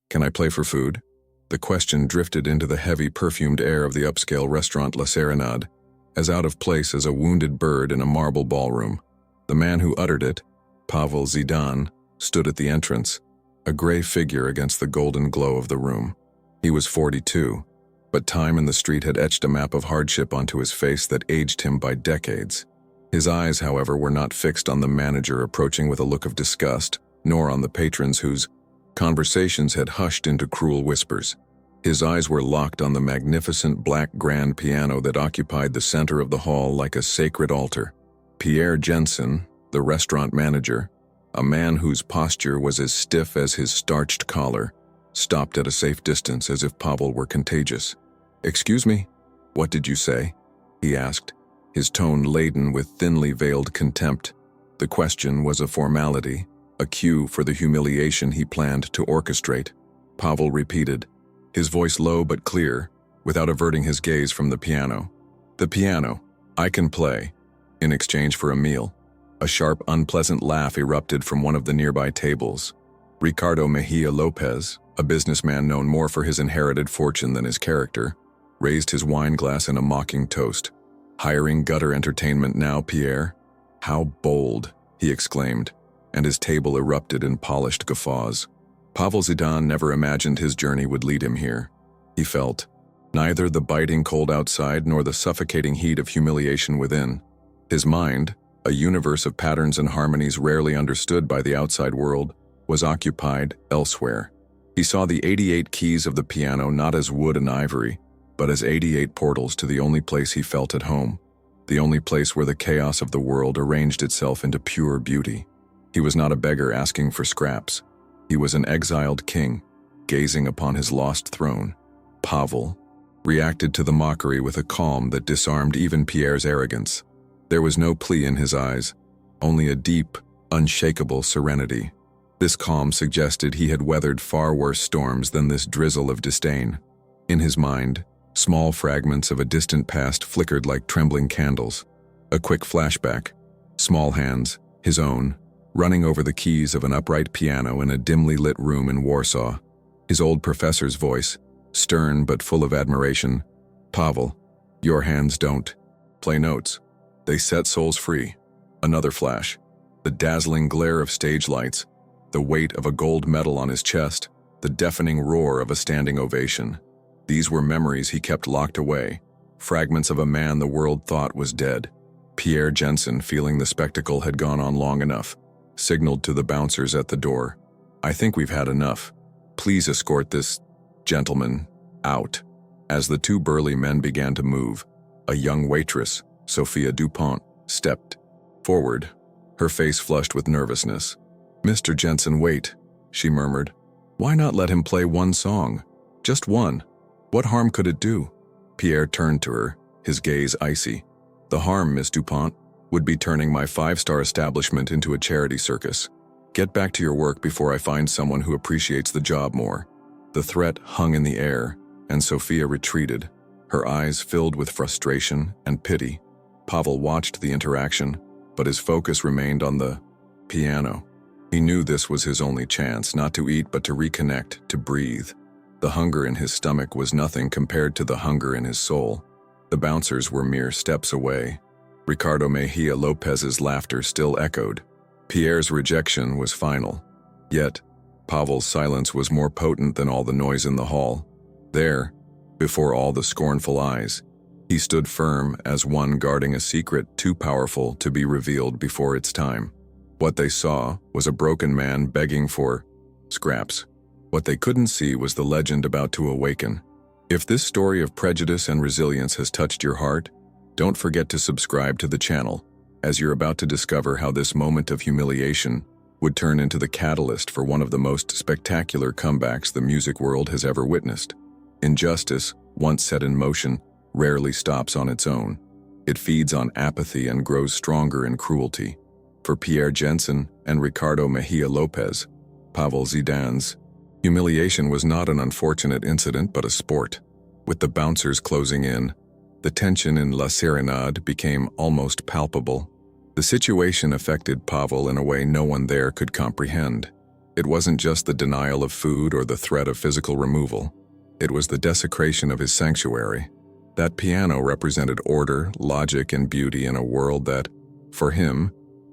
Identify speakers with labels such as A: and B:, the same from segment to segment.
A: Can I play for food? The question drifted into the heavy, perfumed air of the upscale restaurant La Serenade, as out of place as a wounded bird in a marble ballroom. The man who uttered it, Pavel Zidane, stood at the entrance, a gray figure against the golden glow of the room. He was 42, but time and the street had etched a map of hardship onto his face that aged him by decades. His eyes, however, were not fixed on the manager approaching with a look of disgust, nor on the patrons whose conversations had hushed into cruel whispers. His eyes were locked on the magnificent black grand piano that occupied the center of the hall like a sacred altar. Pierre Jensen, the restaurant manager, a man whose posture was as stiff as his starched collar, stopped at a safe distance as if Pavel were contagious. "Excuse me, what did you say?" he asked, his tone laden with thinly veiled contempt. The question was a formality, a cue for the humiliation he planned to orchestrate. Pavel repeated, his voice low but clear, without averting his gaze from the piano. "The piano. I can play. In exchange for a meal." A sharp, unpleasant laugh erupted from one of the nearby tables. Ricardo Mejia Lopez, a businessman known more for his inherited fortune than his character, raised his wine glass in a mocking toast. "Hiring gutter entertainment now, Pierre? How bold," he exclaimed, and his table erupted in polished guffaws. Pavel Zidane never imagined his journey would lead him here. He felt neither the biting cold outside nor the suffocating heat of humiliation within. His mind, a universe of patterns and harmonies rarely understood by the outside world, was occupied elsewhere. He saw the 88 keys of the piano not as wood and ivory, but as 88 portals to the only place he felt at home, the only place where the chaos of the world arranged itself into pure beauty. He was not a beggar asking for scraps. He was an exiled king, gazing upon his lost throne. Pavel reacted to the mockery with a calm that disarmed even Pierre's arrogance. There was no plea in his eyes, only a deep, unshakable serenity. This calm suggested he had weathered far worse storms than this drizzle of disdain. In his mind, small fragments of a distant past flickered like trembling candles. A quick flashback, small hands, his own, running over the keys of an upright piano in a dimly lit room in Warsaw. His old professor's voice, stern but full of admiration. "Pavel, your hands don't play notes. They set souls free." Another flash, the dazzling glare of stage lights, the weight of a gold medal on his chest, the deafening roar of a standing ovation. These were memories he kept locked away, fragments of a man the world thought was dead. Pierre Jensen, feeling the spectacle had gone on long enough, signaled to the bouncers at the door, "I think we've had enough. Please escort this gentleman out." As the two burly men began to move, a young waitress, Sophia Dupont, stepped forward, her face flushed with nervousness. "Mr. Jensen, wait," she murmured. "Why not let him play one song? Just one. What harm could it do?" Pierre turned to her, his gaze icy. "The harm, Miss Dupont, would be turning my 5-star establishment into a charity circus. Get back to your work before I find someone who appreciates the job more." The threat hung in the air, and Sophia retreated, her eyes filled with frustration and pity. Pavel watched the interaction, but his focus remained on the piano. He knew this was his only chance, not to eat but to reconnect, to breathe. The hunger in his stomach was nothing compared to the hunger in his soul. The bouncers were mere steps away. Ricardo Mejia Lopez's laughter still echoed. Pierre's rejection was final. Yet, Pavel's silence was more potent than all the noise in the hall. There, before all the scornful eyes, he stood firm as one guarding a secret too powerful to be revealed before its time. What they saw was a broken man begging for scraps. What they couldn't see was the legend about to awaken. If this story of prejudice and resilience has touched your heart, don't forget to subscribe to the channel, as you're about to discover how this moment of humiliation would turn into the catalyst for one of the most spectacular comebacks the music world has ever witnessed. Injustice, once set in motion, rarely stops on its own. It feeds on apathy and grows stronger in cruelty. For Pierre Jensen and Ricardo Mejia Lopez, Pavel Zidane's humiliation was not an unfortunate incident but a sport. With the bouncers closing in, the tension in La Serenade became almost palpable. The situation affected Pavel in a way no one there could comprehend. It wasn't just the denial of food or the threat of physical removal. It was the desecration of his sanctuary. That piano represented order, logic, and beauty in a world that, for him,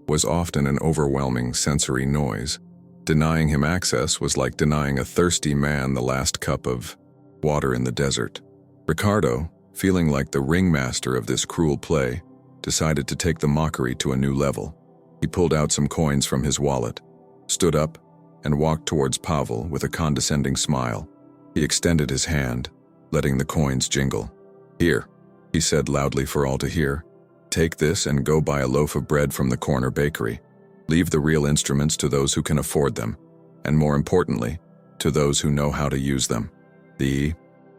A: was often an overwhelming sensory noise. Denying him access was like denying a thirsty man the last cup of water in the desert. Ricardo, feeling like the ringmaster of this cruel play, decided to take the mockery to a new level. He pulled out some coins from his wallet, stood up, and walked towards Pavel with a condescending smile. He extended his hand, letting the coins jingle. "Here," he said loudly for all to hear. "Take this and go buy a loaf of bread from the corner bakery. Leave the real instruments to those who can afford them, and more importantly, to those who know how to use them." The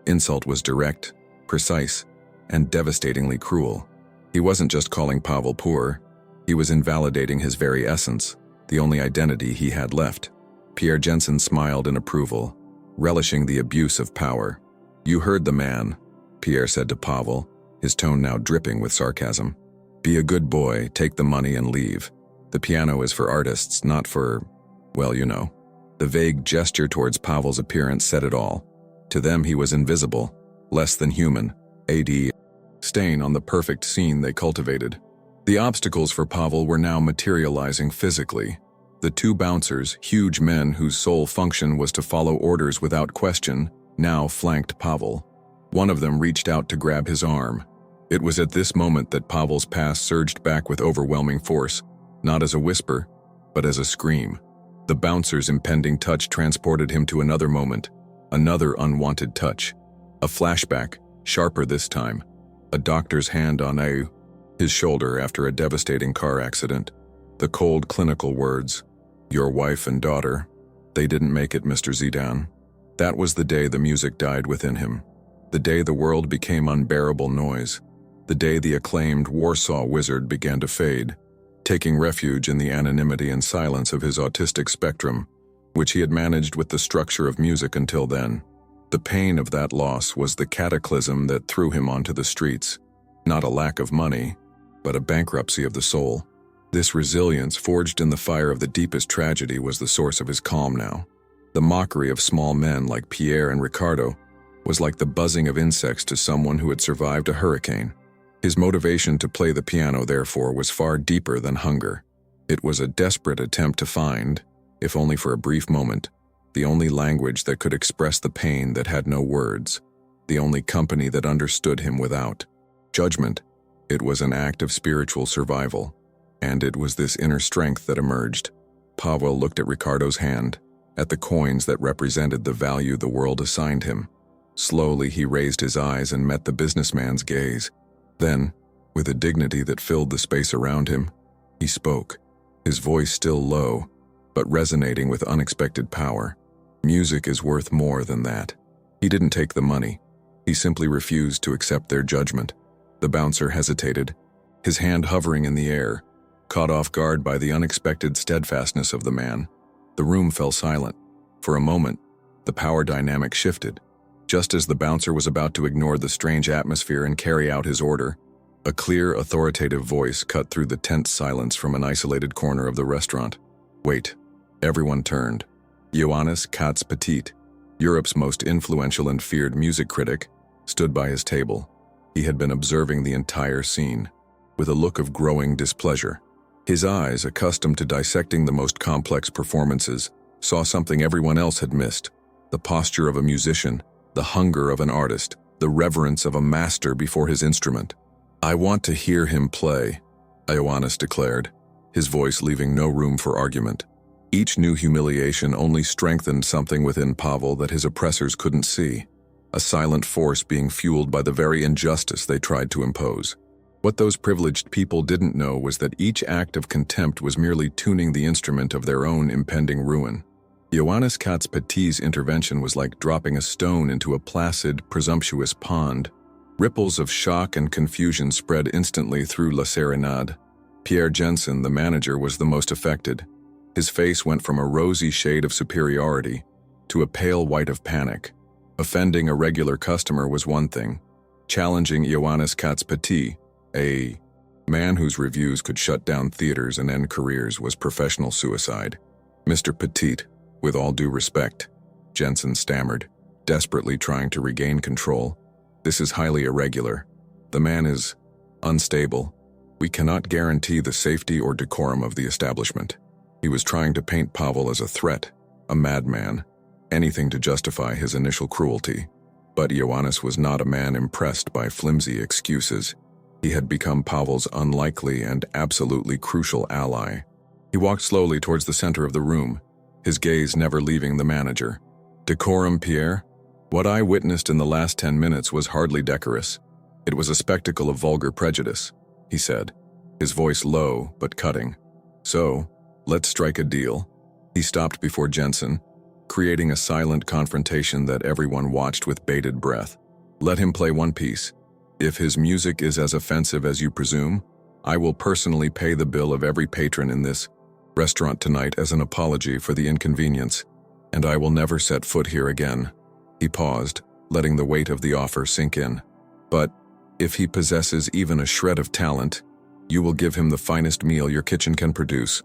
A: insult was direct, precise, and devastatingly cruel. He wasn't just calling Pavel poor, he was invalidating his very essence, the only identity he had left. Pierre Jensen smiled in approval, relishing the abuse of power. "You heard the man," Pierre said to Pavel, his tone now dripping with sarcasm. "Be a good boy, take the money and leave. The piano is for artists, not for, well, you know." The vague gesture towards Pavel's appearance said it all. To them he was invisible, less than human, a stain on the perfect scene they cultivated. The obstacles for Pavel were now materializing physically. The two bouncers, huge men whose sole function was to follow orders without question, now flanked Pavel. One of them reached out to grab his arm. It was at this moment that Pavel's past surged back with overwhelming force, not as a whisper, but as a scream. The bouncer's impending touch transported him to another moment, another unwanted touch. A flashback, sharper this time. A doctor's hand on his shoulder after a devastating car accident. The cold clinical words, "Your wife and daughter, they didn't make it, Mr. Zidane." That was the day the music died within him. The day the world became unbearable noise. The day the acclaimed Warsaw wizard began to fade, taking refuge in the anonymity and silence of his autistic spectrum, which he had managed with the structure of music until then. The pain of that loss was the cataclysm that threw him onto the streets. Not a lack of money, but a bankruptcy of the soul. This resilience, forged in the fire of the deepest tragedy, was the source of his calm now. The mockery of small men like Pierre and Ricardo was like the buzzing of insects to someone who had survived a hurricane. His motivation to play the piano, therefore, was far deeper than hunger. It was a desperate attempt to find, if only for a brief moment, the only language that could express the pain that had no words, the only company that understood him without judgment. It was an act of spiritual survival, and it was this inner strength that emerged. Pavel looked at Ricardo's hand, at the coins that represented the value the world assigned him. Slowly he raised his eyes and met the businessman's gaze. Then, with a dignity that filled the space around him, he spoke, his voice still low, but resonating with unexpected power. "Music is worth more than that." He didn't take the money. He simply refused to accept their judgment. The bouncer hesitated, his hand hovering in the air, caught off guard by the unexpected steadfastness of the man. The room fell silent. For a moment, the power dynamic shifted. Just as the bouncer was about to ignore the strange atmosphere and carry out his order, a clear, authoritative voice cut through the tense silence from an isolated corner of the restaurant. "Wait." Everyone turned. Ioannis Katz-Petit, Europe's most influential and feared music critic, stood by his table. He had been observing the entire scene, with a look of growing displeasure. His eyes, accustomed to dissecting the most complex performances, saw something everyone else had missed: the posture of a musician, the hunger of an artist, the reverence of a master before his instrument. "I want to hear him play," Ioannis declared, his voice leaving no room for argument. Each new humiliation only strengthened something within Pavel that his oppressors couldn't see, a silent force being fueled by the very injustice they tried to impose. What those privileged people didn't know was that each act of contempt was merely tuning the instrument of their own impending ruin. Ioannis Katz-Petit's intervention was like dropping a stone into a placid, presumptuous pond. Ripples of shock and confusion spread instantly through La Serenade. Pierre Jensen, the manager, was the most affected. His face went from a rosy shade of superiority to a pale white of panic. Offending a regular customer was one thing. Challenging Ioannis Katz-Petit, a man whose reviews could shut down theaters and end careers, was professional suicide. "Mr. Petit, With all due respect, Jensen stammered, desperately trying to regain control. This is highly irregular. The man is unstable. We cannot guarantee the safety or decorum of the establishment. He was trying to paint Pavel as a threat, a madman, anything to justify his initial cruelty. But Ioannis was not a man impressed by flimsy excuses. He had become Pavel's unlikely and absolutely crucial ally. He walked slowly towards the center of the room, his gaze never leaving the manager. Decorum, Pierre? What I witnessed in the last 10 minutes was hardly decorous. It was a spectacle of vulgar prejudice, he said, his voice low but cutting. So, let's strike a deal. He stopped before Jensen, creating a silent confrontation that everyone watched with bated breath. Let him play one piece. If his music is as offensive as you presume, I will personally pay the bill of every patron in this restaurant tonight as an apology for the inconvenience, and I will never set foot here again. He paused, letting the weight of the offer sink in. But if he possesses even a shred of talent, you will give him the finest meal your kitchen can produce,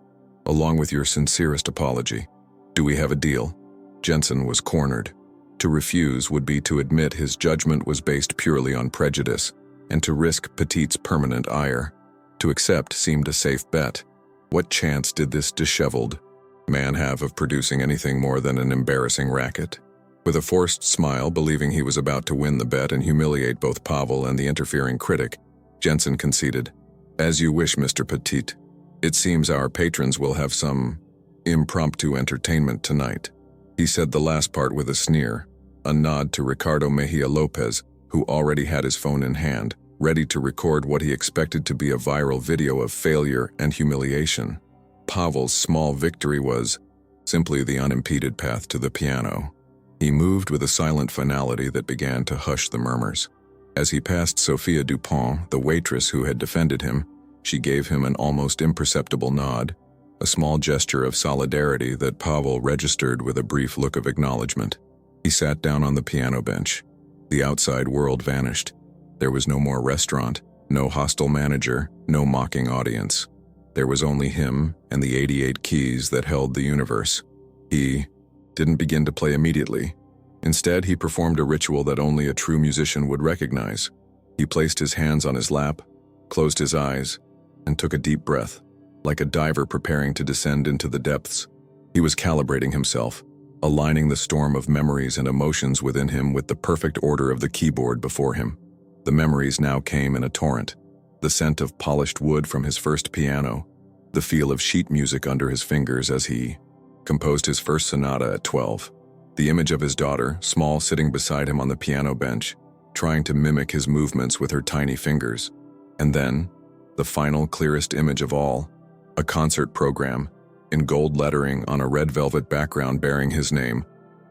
A: along with your sincerest apology. Do we have a deal? Jensen was cornered. To refuse would be to admit his judgment was based purely on prejudice, and to risk Petit's permanent ire. To accept seemed a safe bet. What chance did this disheveled man have of producing anything more than an embarrassing racket? With a forced smile, believing he was about to win the bet and humiliate both Pavel and the interfering critic, Jensen conceded, As you wish, Mr. Petit. It seems our patrons will have some impromptu entertainment tonight. He said the last part with a sneer, a nod to Ricardo Mejia Lopez, who already had his phone in hand, ready to record what he expected to be a viral video of failure and humiliation. Pavel's small victory was simply the unimpeded path to the piano. He moved with a silent finality that began to hush the murmurs. As he passed Sophia Dupont, the waitress who had defended him, she gave him an almost imperceptible nod, a small gesture of solidarity that Pavel registered with a brief look of acknowledgement. He sat down on the piano bench. The outside world vanished. There was no more restaurant, no hostile manager, no mocking audience. There was only him and the 88 keys that held the universe. He didn't begin to play immediately. Instead, he performed a ritual that only a true musician would recognize. He placed his hands on his lap, closed his eyes, and took a deep breath, like a diver preparing to descend into the depths. He was calibrating himself, aligning the storm of memories and emotions within him with the perfect order of the keyboard before him. The memories now came in a torrent. The scent of polished wood from his first piano, the feel of sheet music under his fingers as he composed his first sonata at 12, the image of his daughter, small, sitting beside him on the piano bench, trying to mimic his movements with her tiny fingers. And then, the final, clearest image of all, a concert program, in gold lettering on a red velvet background bearing his name,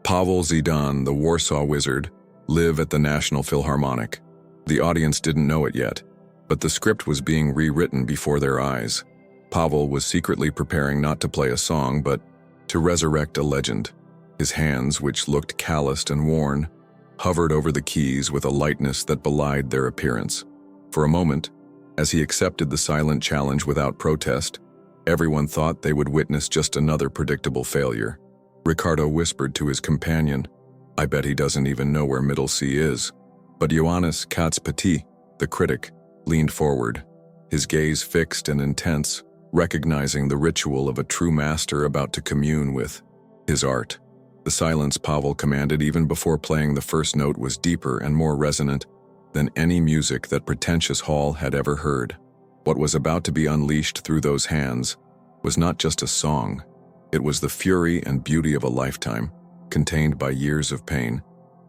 A: Pavel Zidane, the Warsaw Wizard, live at the National Philharmonic. The audience didn't know it yet, but the script was being rewritten before their eyes. Pavel was secretly preparing not to play a song, but to resurrect a legend. His hands, which looked calloused and worn, hovered over the keys with a lightness that belied their appearance. For a moment, as he accepted the silent challenge without protest, everyone thought they would witness just another predictable failure. Ricardo whispered to his companion, I bet he doesn't even know where middle C is. But Ioannis Katz-Petit, the critic, leaned forward, his gaze fixed and intense, recognizing the ritual of a true master about to commune with his art. The silence Pavel commanded even before playing the first note was deeper and more resonant than any music that pretentious hall had ever heard. What was about to be unleashed through those hands was not just a song. It was the fury and beauty of a lifetime, contained by years of pain,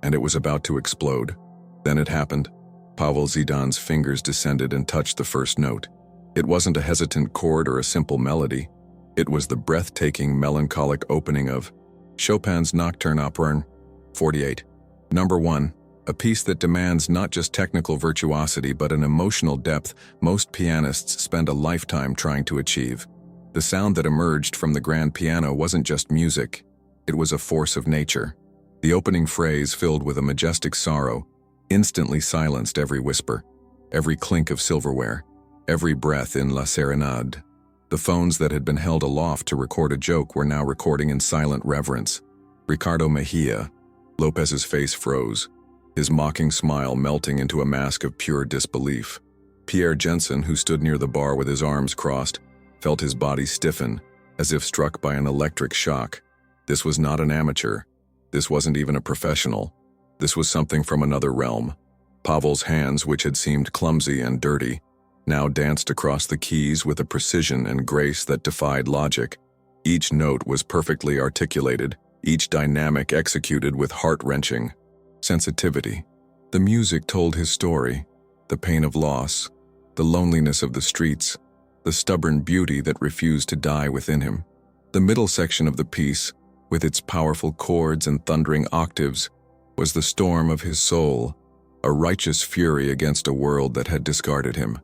A: and it was about to explode. Then it happened. Pavel Zidane's fingers descended and touched the first note. It wasn't a hesitant chord or a simple melody. It was the breathtaking, melancholic opening of Chopin's Nocturne Opern 48. Number 1. A piece that demands not just technical virtuosity but an emotional depth most pianists spend a lifetime trying to achieve. The sound that emerged from the grand piano wasn't just music. It was a force of nature. The opening phrase, filled with a majestic sorrow, instantly silenced every whisper, every clink of silverware, every breath in La Serenade. The phones that had been held aloft to record a joke were now recording in silent reverence. Ricardo Mejia. Lopez's face froze, his mocking smile melting into a mask of pure disbelief. Pierre Jensen, who stood near the bar with his arms crossed, felt his body stiffen, as if struck by an electric shock. This was not an amateur. This wasn't even a professional. This was something from another realm. Pavel's hands, which had seemed clumsy and dirty, now danced across the keys with a precision and grace that defied logic. Each note was perfectly articulated, each dynamic executed with heart-wrenching sensitivity. The music told his story, the pain of loss, the loneliness of the streets, the stubborn beauty that refused to die within him. The middle section of the piece, with its powerful chords and thundering octaves, was the storm of his soul, a righteous fury against a world that had discarded him.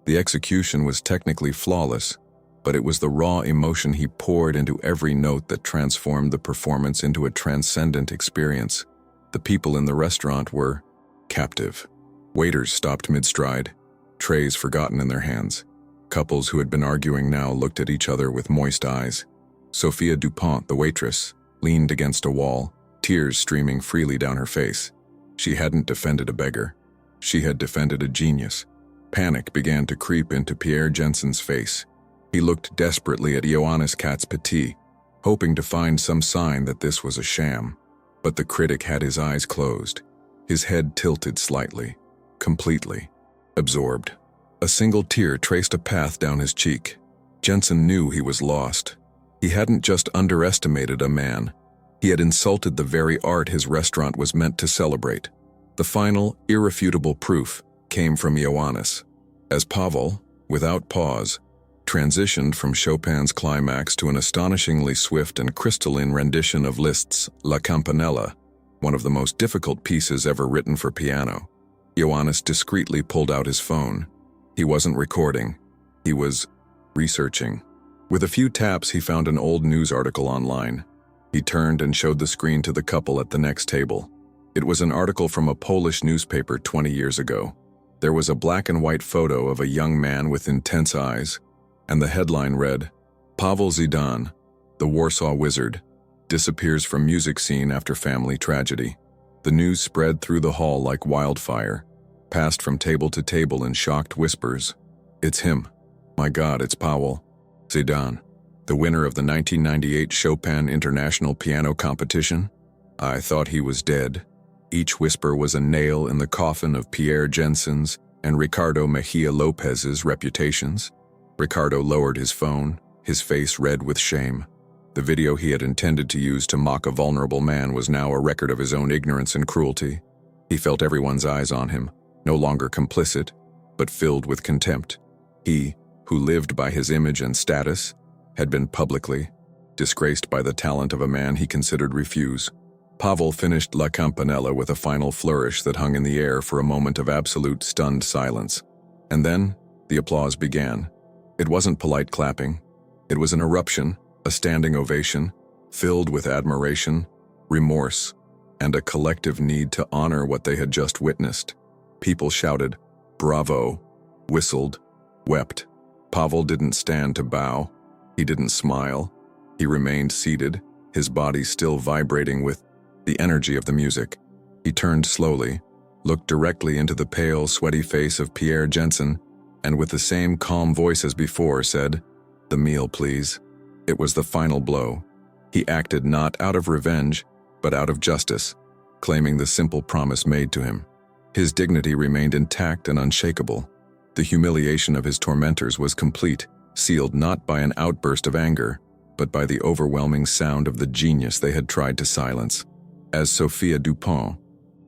A: The execution was technically flawless, but it was the raw emotion he poured into every note that transformed the performance into a transcendent experience. The people in the restaurant were captive. Waiters stopped mid-stride, trays forgotten in their hands. Couples who had been arguing now looked at each other with moist eyes. Sophia Dupont, the waitress, leaned against a wall, tears streaming freely down her face. She hadn't defended a beggar. She had defended a genius. Panic began to creep into Pierre Jensen's face. He looked desperately at Ioannis Katz-Petit, hoping to find some sign that this was a sham. But the critic had his eyes closed, his head tilted slightly, completely absorbed. A single tear traced a path down his cheek. Jensen knew he was lost. He hadn't just underestimated a man. He had insulted the very art his restaurant was meant to celebrate. The final, irrefutable proof came from Ioannis, as Pavel, without pause, transitioned from Chopin's climax to an astonishingly swift and crystalline rendition of Liszt's La Campanella, one of the most difficult pieces ever written for piano. Ioannis discreetly pulled out his phone. He wasn't recording. He was researching. With a few taps, he found an old news article online. He turned and showed the screen to the couple at the next table. It was an article from a Polish newspaper 20 years ago. There was a black and white photo of a young man with intense eyes, and the headline read, "Pavel Zidane, the Warsaw Wizard, disappears from music scene after family tragedy." The news spread through the hall like wildfire, passed from table to table in shocked whispers. "It's him. My God, it's Pavel Zidane, the winner of the 1998 Chopin International Piano Competition. I thought he was dead." Each whisper was a nail in the coffin of Pierre Jensen's and Ricardo Mejia Lopez's reputations. Ricardo lowered his phone, his face red with shame. The video he had intended to use to mock a vulnerable man was now a record of his own ignorance and cruelty. He felt everyone's eyes on him, no longer complicit, but filled with contempt. He, who lived by his image and status, had been publicly disgraced by the talent of a man he considered refuse. Pavel finished La Campanella with a final flourish that hung in the air for a moment of absolute stunned silence. And then, the applause began. It wasn't polite clapping. It was an eruption, a standing ovation, filled with admiration, remorse, and a collective need to honor what they had just witnessed. People shouted, "Bravo," whistled, wept. Pavel didn't stand to bow. He didn't smile. He remained seated, his body still vibrating with the energy of the music. He turned slowly, looked directly into the pale, sweaty face of Pierre Jensen, and with the same calm voice as before said, "The meal, please." It was the final blow. He acted not out of revenge, but out of justice, claiming the simple promise made to him. His dignity remained intact and unshakable. The humiliation of his tormentors was complete, sealed not by an outburst of anger, but by the overwhelming sound of the genius they had tried to silence. As Sophia Dupont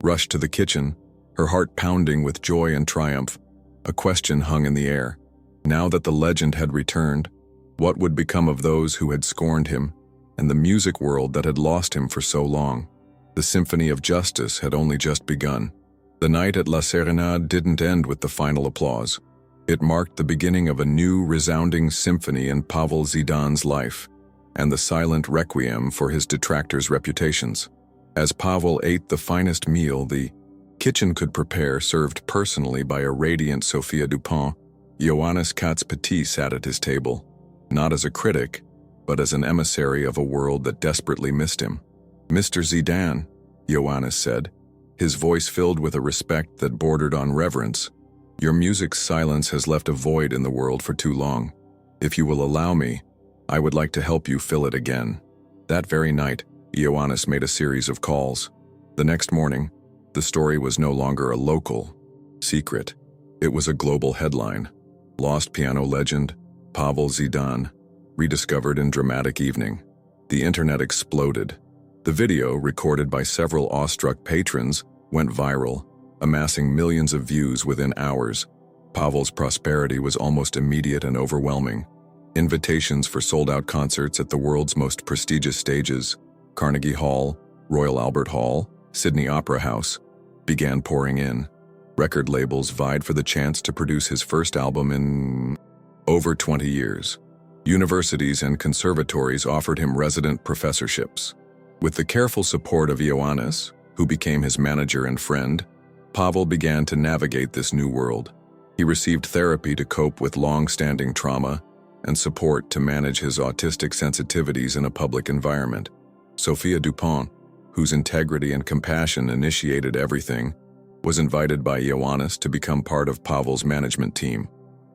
A: rushed to the kitchen, her heart pounding with joy and triumph, a question hung in the air. Now that the legend had returned, what would become of those who had scorned him, and the music world that had lost him for so long? The symphony of justice had only just begun. The night at La Serenade didn't end with the final applause. It marked the beginning of a new, resounding symphony in Pavel Zidane's life, and the silent requiem for his detractors' reputations. As Pavel ate the finest meal the kitchen could prepare, served personally by a radiant Sophia Dupont, Ioannis Katz-Petit sat at his table. not as a critic, but as an emissary of a world that desperately missed him. "Mr. Zidane," Ioannis said, his voice filled with a respect that bordered on reverence, "your music's silence has left a void in the world for too long. If you will allow me, I would like to help you fill it again." That very night, Ioannis made a series of calls. The next morning, the story was no longer a local secret. It was a global headline. Lost piano legend, Pavel Zidane, rediscovered in dramatic evening. The internet exploded. The video, recorded by several awestruck patrons, went viral, amassing millions of views within hours. Pavel's prosperity was almost immediate and overwhelming. Invitations for sold-out concerts at the world's most prestigious stages, Carnegie Hall, Royal Albert Hall, Sydney Opera House, began pouring in. Record labels vied for the chance to produce his first album in over 20 years. Universities and conservatories offered him resident professorships. With the careful support of Ioannis, who became his manager and friend, Pavel began to navigate this new world. He received therapy to cope with long-standing trauma and support to manage his autistic sensitivities in a public environment. Sophia Dupont, whose integrity and compassion initiated everything, was invited by Ioannis to become part of Pavel's management team.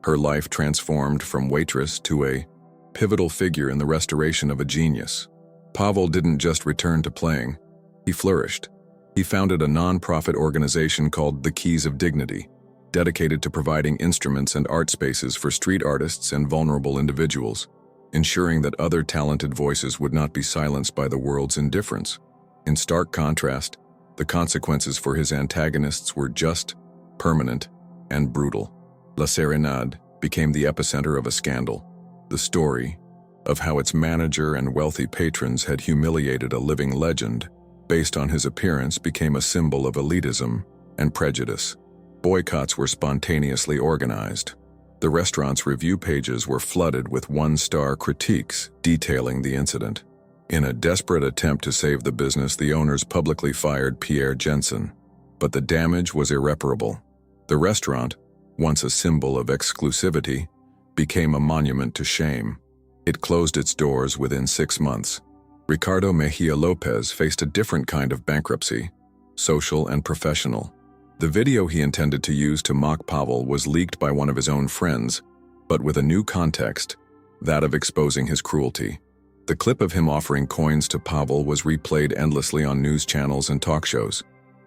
A: Her life transformed from waitress to a pivotal figure in the restoration of a genius. Pavel didn't just return to playing, he flourished. He founded a non-profit organization called The Keys of Dignity, dedicated to providing instruments and art spaces for street artists and vulnerable individuals, ensuring that other talented voices would not be silenced by the world's indifference. In stark contrast, the consequences for his antagonists were just, permanent, and brutal. La Serenade became the epicenter of a scandal, the story of how its manager and wealthy patrons had humiliated a living legend based on his appearance became a symbol of elitism and prejudice. Boycotts were spontaneously organized. The restaurant's review pages were flooded with one-star critiques detailing the incident. In a desperate attempt to save the business, the owners publicly fired Pierre Jensen, but the damage was irreparable. The restaurant, once a symbol of exclusivity, became a monument to shame. It closed its doors within 6 months. Ricardo Mejia Lopez faced a different kind of bankruptcy, social and professional. The video he intended to use to mock Pavel was leaked by one of his own friends, but with a new context, that of exposing his cruelty. The clip of him offering coins to Pavel was replayed endlessly on news channels and talk shows.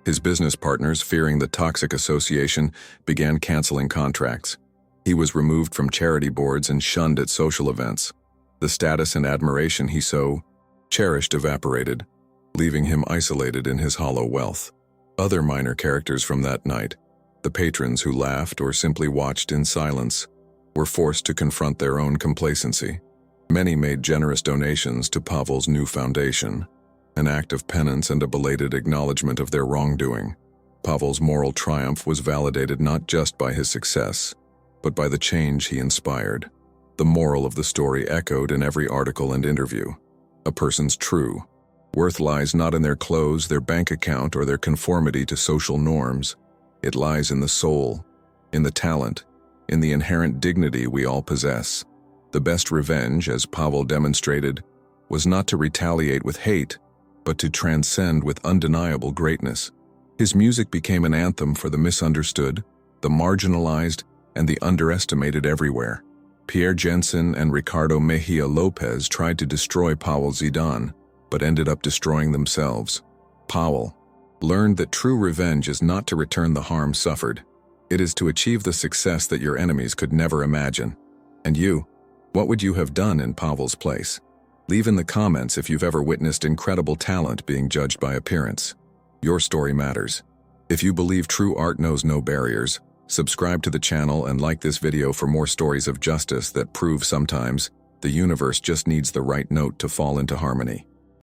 A: His business partners, fearing the toxic association, began canceling contracts. He was removed from charity boards and shunned at social events. The status and admiration he so cherished evaporated, leaving him isolated in his hollow wealth. Other minor characters from that night, the patrons who laughed or simply watched in silence, were forced to confront their own complacency. Many made generous donations to Pavel's new foundation, an act of penance and a belated acknowledgement of their wrongdoing. Pavel's moral triumph was validated not just by his success, but by the change he inspired. The moral of the story echoed in every article and interview. A person's true worth lies not in their clothes, their bank account, or their conformity to social norms. It lies in the soul, in the talent, in the inherent dignity we all possess. The best revenge, as Pavel demonstrated, was not to retaliate with hate, but to transcend with undeniable greatness. His music became an anthem for the misunderstood, the marginalized, and the underestimated everywhere. Pierre Jensen and Ricardo Mejia Lopez tried to destroy Pavel Zidane, but ended up destroying themselves. Pavel learned that true revenge is not to return the harm suffered. It is to achieve the success that your enemies could never imagine. And you, what would you have done in Pavel's place? Leave in the comments if you've ever witnessed incredible talent being judged by appearance. Your story matters. If you believe true art knows no barriers, subscribe to the channel and like this video for more stories of justice that prove sometimes the universe just needs the right note to fall into harmony.